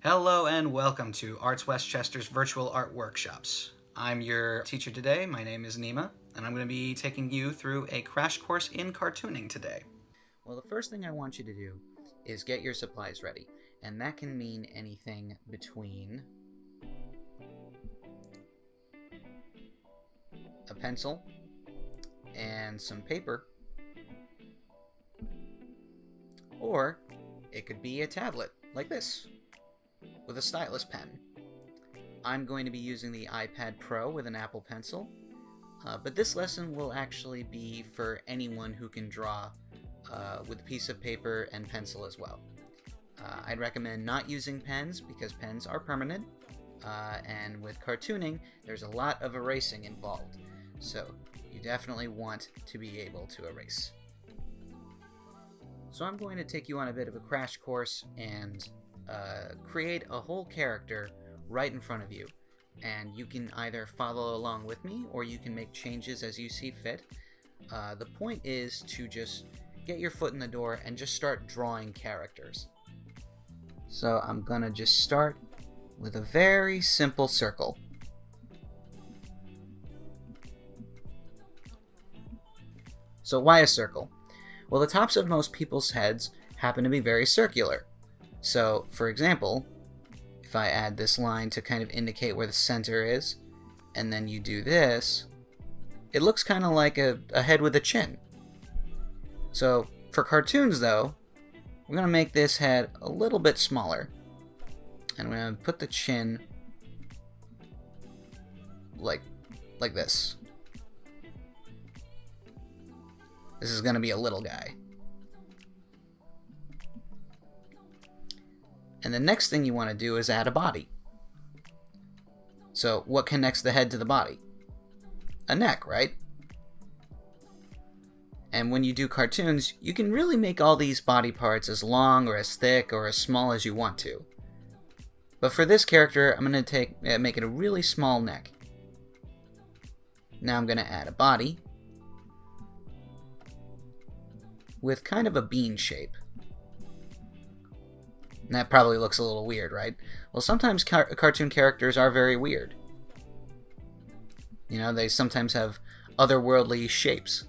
Hello and welcome to ArtsWestchester's Virtual Art Workshops. I'm your teacher today. My name is Nima, and I'm going to be taking you through a crash course in cartooning today. Well, the first thing I want you to do is get your supplies ready, and that can mean anything between a pencil and some paper, or it could be a tablet like this with a stylus pen. I'm going to be using the iPad Pro with an Apple Pencil, but this lesson will actually be for anyone who can draw with a piece of paper and pencil as well. I'd recommend not using pens because pens are permanent, and with cartooning there's a lot of erasing involved, so you definitely want to be able to erase. So I'm going to take you on a bit of a crash course and create a whole character right in front of you, and you can either follow along with me or you can make changes as you see fit. The point is to just get your foot in the door and just start drawing characters. So I'm gonna just start with a very simple circle. So why a circle? Well, the tops of most people's heads happen to be very circular. So, for example, if I add this line to kind of indicate where the center is, and then you do this, it looks kind of like a head with a chin. So, for cartoons though, we're going to make this head a little bit smaller. And we're going to put the chin like this. This is going to be a little guy. And the next thing you want to do is add a body. So what connects the head to the body? A neck, right? And when you do cartoons, you can really make all these body parts as long or as thick or as small as you want to. But for this character, I'm going to make it a really small neck. Now I'm going to add a body with kind of a bean shape. And that probably looks a little weird, right? Well, sometimes cartoon characters are very weird. You know, they sometimes have otherworldly shapes.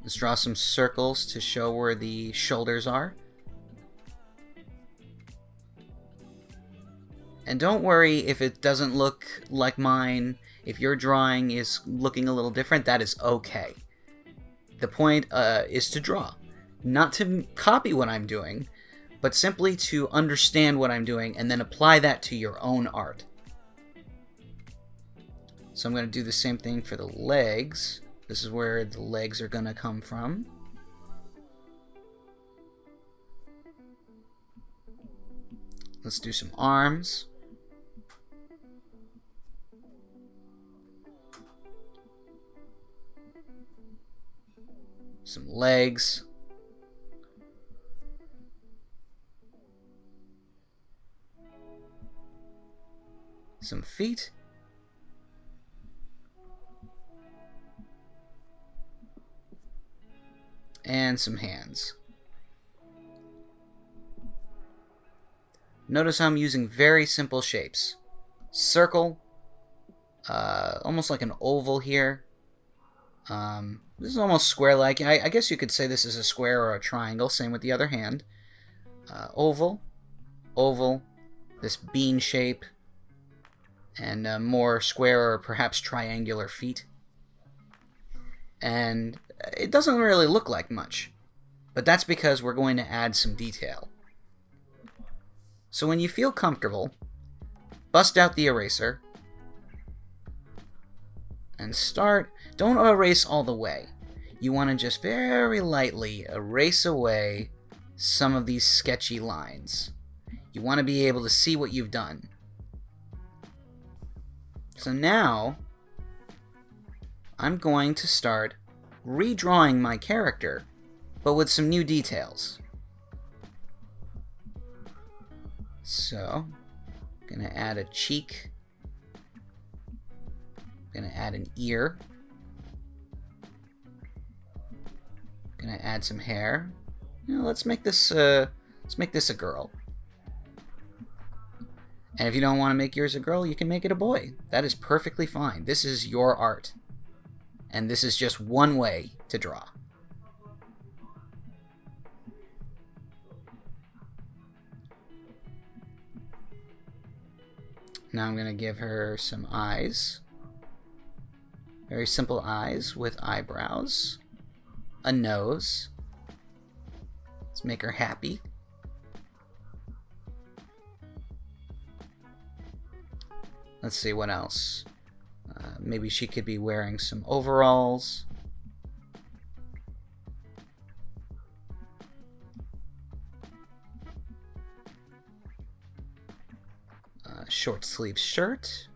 Let's draw some circles to show where the shoulders are. And don't worry if it doesn't look like mine. If your drawing is looking a little different, that is okay. The point is to draw. Not to copy what I'm doing, but simply to understand what I'm doing and then apply that to your own art. So I'm going to do the same thing for the legs. This is where the legs are going to come from. Let's do some arms. Some legs. Some feet. And some hands. Notice I'm using very simple shapes. Circle, almost like an oval here. This is almost square-like. I guess you could say this is a square or a triangle. Same with the other hand. Oval, oval, this bean shape, and more square or perhaps triangular feet. And it doesn't really look like much, but that's because we're going to add some detail. So when you feel comfortable, bust out the eraser and start. Don't erase all the way. You want to just very lightly erase away some of these sketchy lines. You want to be able to see what you've done. So now I'm going to start redrawing my character, but with some new details. So I'm going to add a cheek. I'm going to add an ear. I'm going to add some hair. Let's make this a girl. And if you don't want to make yours a girl, you can make it a boy. That is perfectly fine. This is your art. And this is just one way to draw. Now I'm going to give her some eyes. Very simple eyes with eyebrows. A nose. Let's make her happy. Let's see what else. Maybe she could be wearing some overalls. Short sleeve shirt.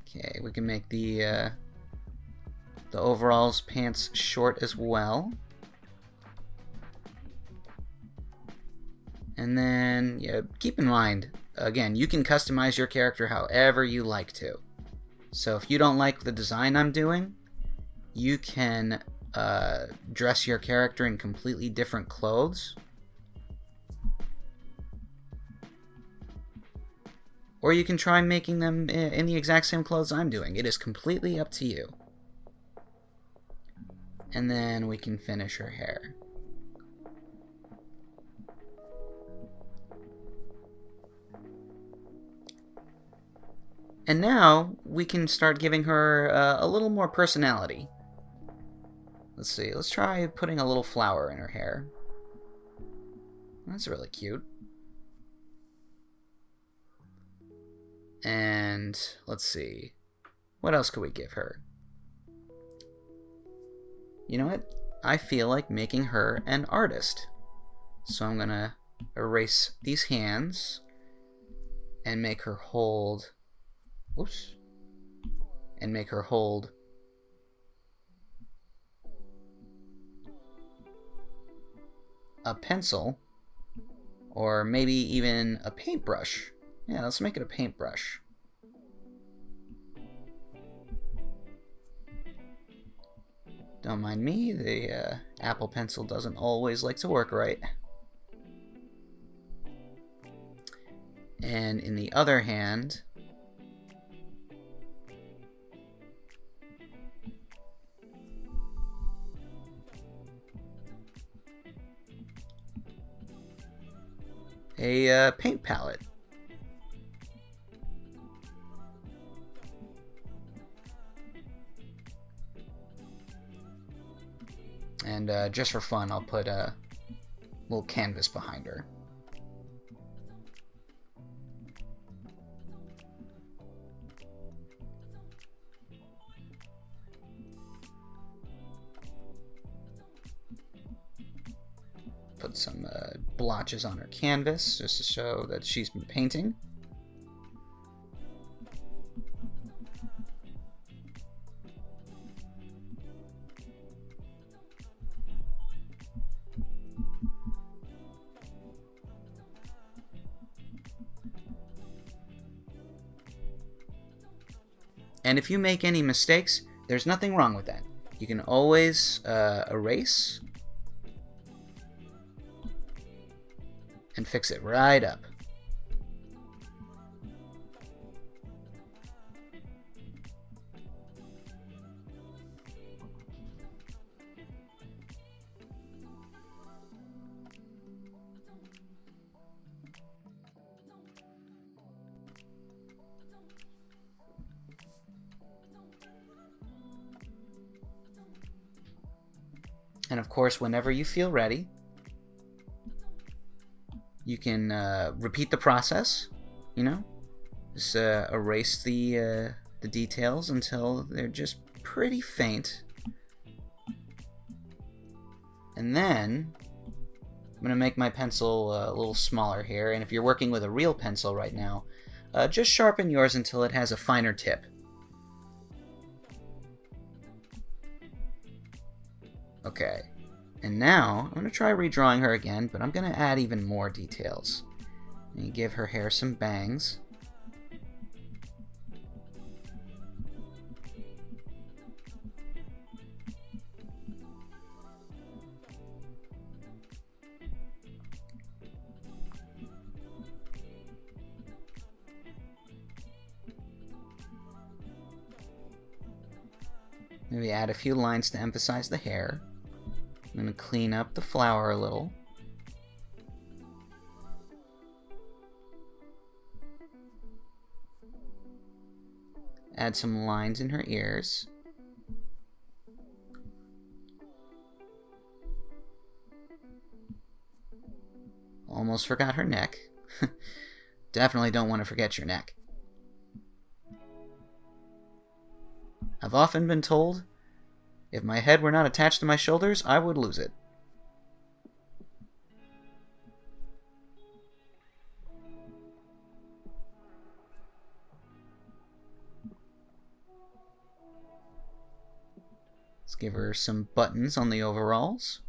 Okay, we can make the overalls pants short as well. And then, yeah, keep in mind, again, you can customize your character however you like to. So if you don't like the design I'm doing, you can dress your character in completely different clothes. Or you can try making them in the exact same clothes I'm doing. It is completely up to you. And then we can finish her hair. And now we can start giving her a little more personality. Let's see, let's try putting a little flower in her hair. That's really cute. And let's see, what else could we give her? You know what? I feel like making her an artist. So I'm gonna erase these hands and make her hold, whoops, and make her hold a pencil, or maybe even a paintbrush. Yeah, let's make it a paintbrush. Don't mind me, the Apple Pencil doesn't always like to work right. And in the other hand, a paint palette. And just for fun, I'll put a little canvas behind her. Put some blotches on her canvas just to show that she's been painting. And if you make any mistakes, there's nothing wrong with that. You can always erase and fix it right up. And of course, whenever you feel ready, you can repeat the process, you know? Just erase the details until they're just pretty faint. And then I'm going to make my pencil a little smaller here. And if you're working with a real pencil right now, just sharpen yours until it has a finer tip. Okay, and now I'm going to try redrawing her again, but I'm going to add even more details. And give her hair some bangs. Maybe add a few lines to emphasize the hair. I'm going to clean up the flower a little. Add some lines in her ears. Almost forgot her neck. Definitely don't want to forget your neck. I've often been told, if my head were not attached to my shoulders, I would lose it. Let's give her some buttons on the overalls.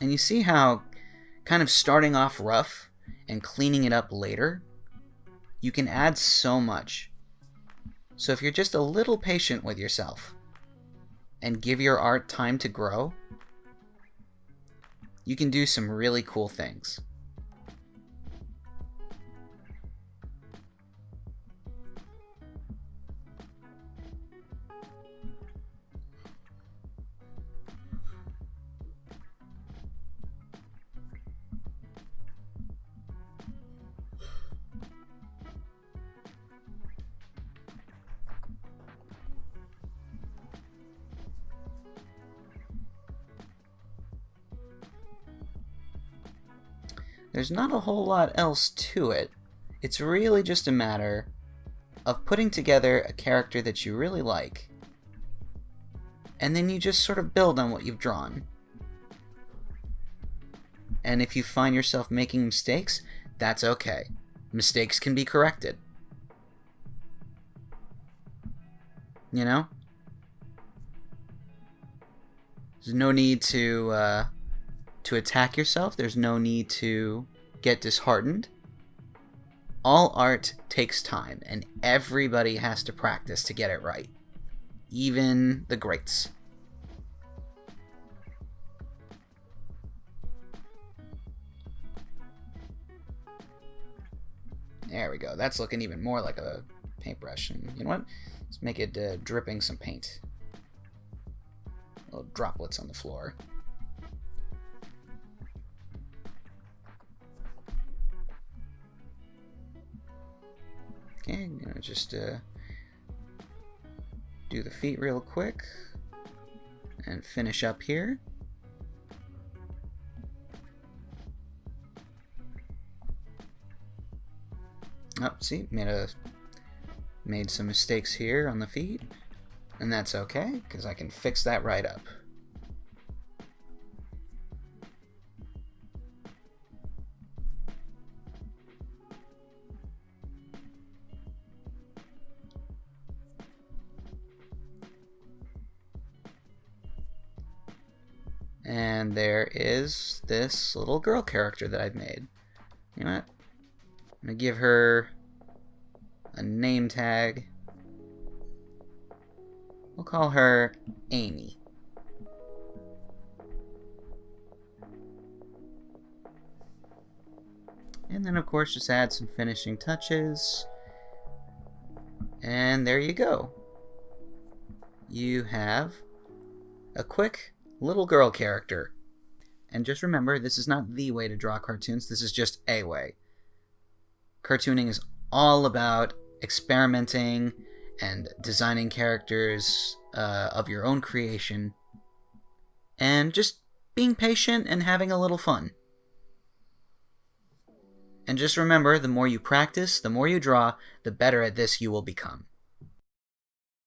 And you see how kind of starting off rough and cleaning it up later, you can add so much. So if you're just a little patient with yourself and give your art time to grow, you can do some really cool things. There's not a whole lot else to it. It's really just a matter of putting together a character that you really like, and then you just sort of build on what you've drawn. And if you find yourself making mistakes, that's okay. Mistakes can be corrected. You know? There's no need to attack yourself. There's no need to get disheartened. All art takes time, and everybody has to practice to get it right. Even the greats. There we go. That's looking even more like a paintbrush. And you know what? Let's make it dripping some paint. Little droplets on the floor. Okay, I'm gonna just do the feet real quick and finish up here. Oh, see, made some mistakes here on the feet, and that's okay because I can fix that right up. And there is this little girl character that I've made. You know what? I'm going to give her a name tag. We'll call her Amy. And then, of course, just add some finishing touches. And there you go. You have a quick little girl character. And just remember, this is not the way to draw cartoons. This is just a way. Cartooning is all about experimenting and designing characters of your own creation. And just being patient and having a little fun. And just remember, the more you practice, the more you draw, the better at this you will become.